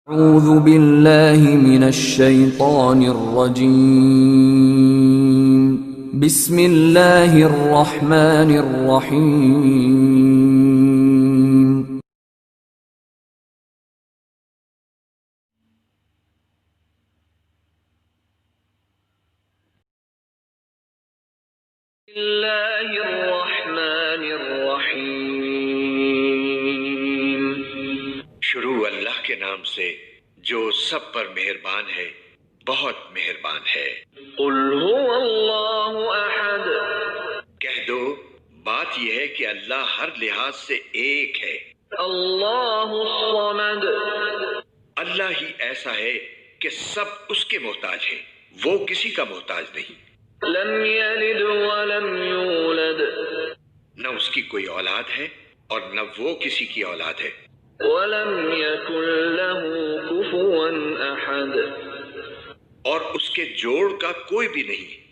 اعوذ باللہ من الشیطان الرجیم بسم اللہ الرحمن الرحیم بسم اللہ الرحمن الرحیم شروع اللہ کے نام سے جو سب پر مہربان ہے بہت مہربان ہے۔ قل هو اللہ احد، کہہ دو بات یہ ہے کہ اللہ ہر لحاظ سے ایک ہے۔ اللہ الصمد، اللہ ہی ایسا ہے کہ سب اس کے محتاج ہیں، وہ کسی کا محتاج نہیں۔ لم یلد ولم یولد، نہ اس کی کوئی اولاد ہے اور نہ وہ کسی کی اولاد ہے۔ ولم یکن له کفوا احد، اور اس کے جوڑ کا کوئی بھی نہیں۔